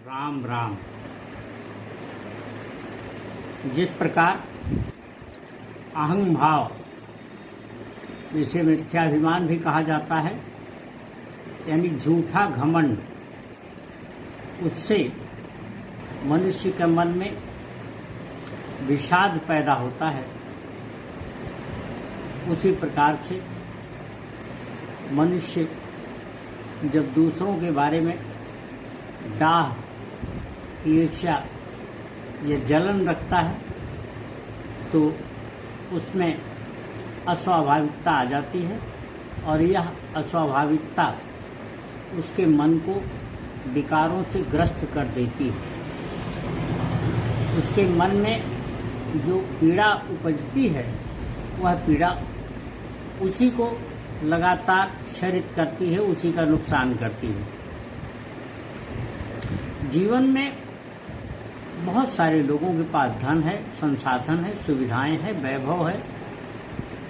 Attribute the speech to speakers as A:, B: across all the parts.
A: राम राम। जिस प्रकार अहं भाव, जिसे मिथ्याभिमान भी कहा जाता है, यानी झूठा घमंड, उससे मनुष्य के मन में विषाद पैदा होता है। उसी प्रकार से मनुष्य जब दूसरों के बारे में दाह, ईर्ष्या या जलन रखता है तो उसमें अस्वाभाविकता आ जाती है और यह अस्वाभाविकता उसके मन को विकारों से ग्रस्त कर देती है। उसके मन में जो पीड़ा उपजती है वह पीड़ा उसी को लगातार क्षरित करती है, उसी का नुकसान करती है। जीवन में बहुत सारे लोगों के पास धन है, संसाधन है, सुविधाएं हैं, वैभव है,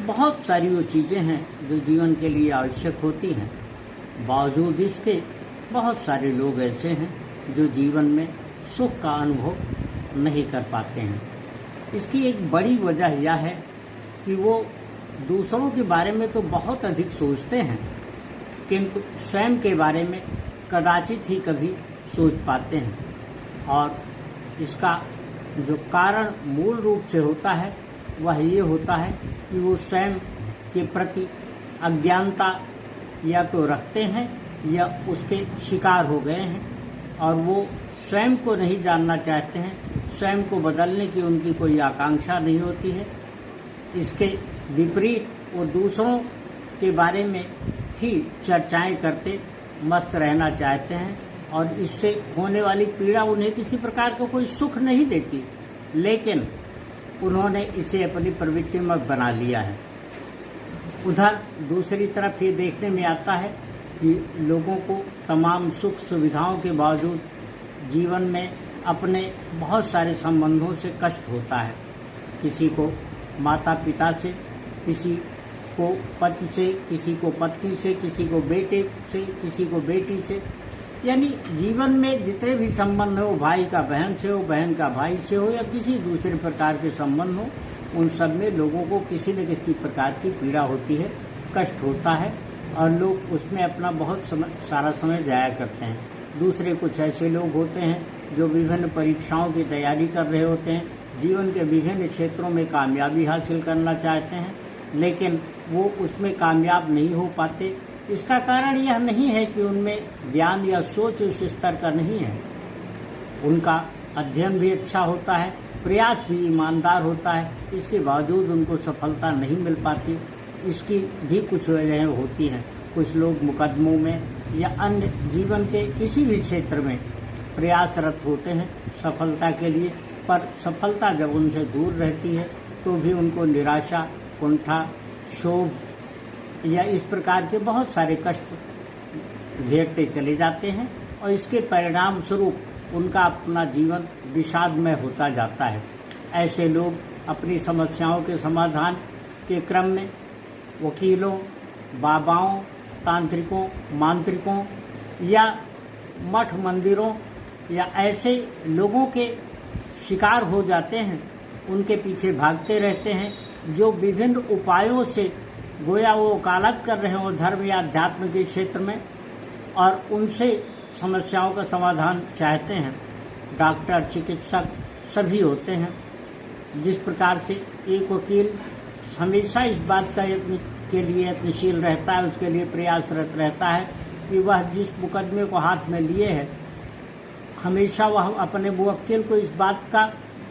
A: बहुत सारी वो चीज़ें हैं जो जीवन के लिए आवश्यक होती हैं। बावजूद इसके बहुत सारे लोग ऐसे हैं जो जीवन में सुख का अनुभव नहीं कर पाते हैं। इसकी एक बड़ी वजह यह है कि वो दूसरों के बारे में तो बहुत अधिक सोचते हैं, किंतु स्वयं के बारे में कदाचित ही कभी सोच पाते हैं। और इसका जो कारण मूल रूप से होता है वह ये होता है कि वो स्वयं के प्रति अज्ञानता या तो रखते हैं या उसके शिकार हो गए हैं और वो स्वयं को नहीं जानना चाहते हैं, स्वयं को बदलने की उनकी कोई आकांक्षा नहीं होती है। इसके विपरीत वो दूसरों के बारे में ही चर्चाएं करते मस्त रहना चाहते हैं और इससे होने वाली पीड़ा उन्हें किसी प्रकार का कोई सुख नहीं देती, लेकिन उन्होंने इसे अपनी प्रवृत्ति में बना लिया है। उधर दूसरी तरफ ये देखने में आता है कि लोगों को तमाम सुख सुविधाओं के बावजूद जीवन में अपने बहुत सारे संबंधों से कष्ट होता है। किसी को माता पिता से, किसी को पति से, किसी को पत्नी से, किसी को बेटे से, किसी को बेटी से, यानी जीवन में जितने भी संबंध हो, भाई का बहन से हो, बहन का भाई से हो या किसी दूसरे प्रकार के संबंध हो, उन सब में लोगों को किसी न किसी प्रकार की पीड़ा होती है, कष्ट होता है और लोग उसमें अपना बहुत सारा समय जाया करते हैं। दूसरे कुछ ऐसे लोग होते हैं जो विभिन्न परीक्षाओं की तैयारी कर रहे होते हैं, जीवन के विभिन्न क्षेत्रों में कामयाबी हासिल करना चाहते हैं, लेकिन वो उसमें कामयाब नहीं हो पाते। इसका कारण यह नहीं है कि उनमें ज्ञान या सोच उस स्तर का नहीं है। उनका अध्ययन भी अच्छा होता है, प्रयास भी ईमानदार होता है, इसके बावजूद उनको सफलता नहीं मिल पाती। इसकी भी कुछ वजहें होती हैं। कुछ लोग मुकदमों में या अन्य जीवन के किसी भी क्षेत्र में प्रयासरत होते हैं सफलता के लिए, पर सफलता जब उनसे दूर रहती है तो भी उनको निराशा, कुंठा, क्षोभ या इस प्रकार के बहुत सारे कष्ट घेरते चले जाते हैं और इसके परिणाम स्वरूप उनका अपना जीवन विषादमय होता जाता है। ऐसे लोग अपनी समस्याओं के समाधान के क्रम में वकीलों, बाबाओं, तांत्रिकों, मांत्रिकों या मठ मंदिरों या ऐसे लोगों के शिकार हो जाते हैं। उनके पीछे भागते रहते हैं जो विभिन्न उपायों से गोया वो वकालत कर रहे हो धर्म या अध्यात्म के क्षेत्र में और उनसे समस्याओं का समाधान चाहते हैं। डॉक्टर, चिकित्सक सभी होते हैं। जिस प्रकार से एक वकील हमेशा इस बात का के लिए यत्नशील रहता है, उसके लिए प्रयासरत रहता है कि वह जिस मुकदमे को हाथ में लिए है, हमेशा वह अपने मुवक्किल को इस बात का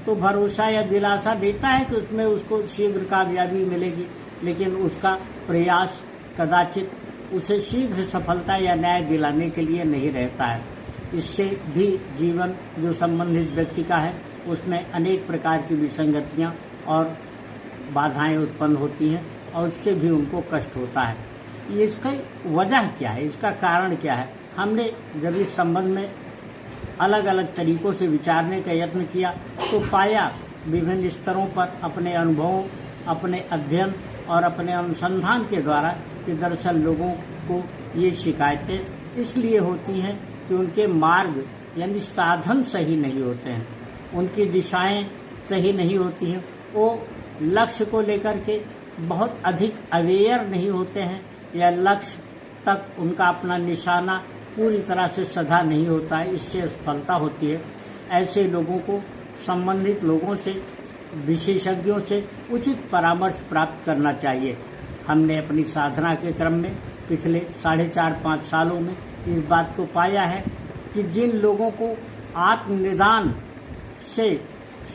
A: तो भरोसा या दिलासा देता है कि उसमें उसको शीघ्र कामयाबी मिलेगी, लेकिन उसका प्रयास कदाचित उसे शीघ्र सफलता या न्याय दिलाने के लिए नहीं रहता है। इससे भी जीवन जो संबंधित व्यक्ति का है उसमें अनेक प्रकार की विसंगतियां और बाधाएं उत्पन्न होती हैं और उससे भी उनको कष्ट होता है। ये इसका वजह क्या है, इसका कारण क्या है? हमने जब इस संबंध में अलग अलग तरीकों से विचारने का यत्न किया तो पाया विभिन्न स्तरों पर अपने अनुभवों, अपने अध्ययन और अपने अनुसंधान के द्वारा कि दरअसल लोगों को ये शिकायतें इसलिए होती हैं कि उनके मार्ग यानी साधन सही नहीं होते हैं, उनकी दिशाएं सही नहीं होती हैं, वो लक्ष्य को लेकर के बहुत अधिक अवेयर नहीं होते हैं, या लक्ष्य तक उनका अपना निशाना पूरी तरह से सधा नहीं होता है, इससे असफलता होती है। ऐसे लोगों को संबंधित लोगों से, विशेषज्ञों से उचित परामर्श प्राप्त करना चाहिए। हमने अपनी साधना के क्रम में पिछले 4.5-5 सालों में इस बात को पाया है कि जिन लोगों को आत्मनिदान से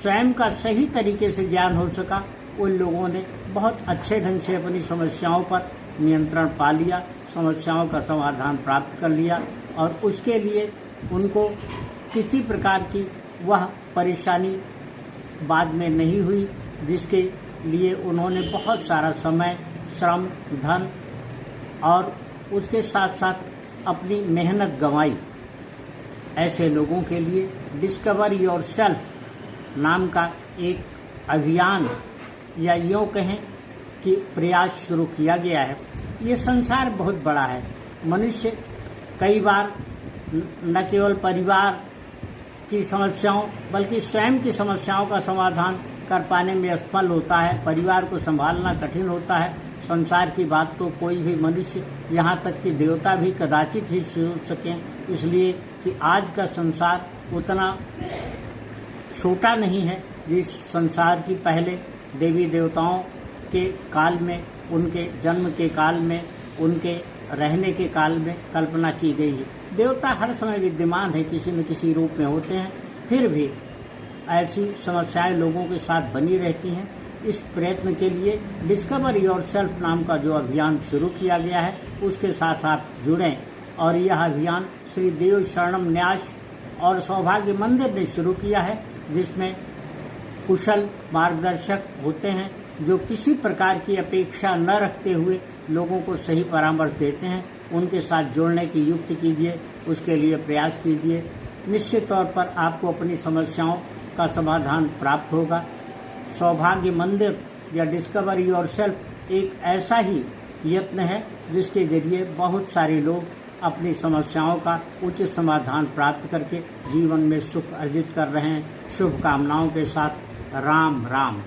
A: स्वयं का सही तरीके से ज्ञान हो सका, उन लोगों ने बहुत अच्छे ढंग से अपनी समस्याओं पर नियंत्रण पा लिया, समस्याओं का समाधान प्राप्त कर लिया, और उसके लिए उनको किसी प्रकार की वह परेशानी बाद में नहीं हुई, जिसके लिए उन्होंने बहुत सारा समय, श्रम, धन और उसके साथ साथ अपनी मेहनत गंवाई। ऐसे लोगों के लिए डिस्कवर योर सेल्फ नाम का एक अभियान, या यूँ कहें कि प्रयास शुरू किया गया है। ये संसार बहुत बड़ा है। मनुष्य कई बार न केवल परिवार की समस्याओं बल्कि स्वयं की समस्याओं का समाधान कर पाने में असफल होता है। परिवार को संभालना कठिन होता है। संसार की बात तो कोई भी मनुष्य, यहाँ तक कि देवता भी कदाचित ही सोच सकें, इसलिए कि आज का संसार उतना छोटा नहीं है जिस संसार की पहले देवी देवताओं के काल में, उनके जन्म के काल में, उनके रहने के काल में कल्पना की गई है। देवता हर समय विद्यमान है, किसी न किसी रूप में होते हैं, फिर भी ऐसी समस्याएं लोगों के साथ बनी रहती हैं। इस प्रयत्न के लिए डिस्कवर योरसेल्फ नाम का जो अभियान शुरू किया गया है, उसके साथ आप जुड़ें। और यह अभियान श्री देव शरणम न्यास और सौभाग्य मंदिर ने शुरू किया है, जिसमें कुशल मार्गदर्शक होते हैं जो किसी प्रकार की अपेक्षा न रखते हुए लोगों को सही परामर्श देते हैं। उनके साथ जोड़ने की युक्ति कीजिए, उसके लिए प्रयास कीजिए। निश्चित तौर पर आपको अपनी समस्याओं का समाधान प्राप्त होगा। सौभाग्य मंदिर या डिस्कवर योरसेल्फ एक ऐसा ही यत्न है जिसके जरिए बहुत सारे लोग अपनी समस्याओं का उचित समाधान प्राप्त करके जीवन में सुख अर्जित कर रहे हैं। शुभकामनाओं के साथ, राम राम।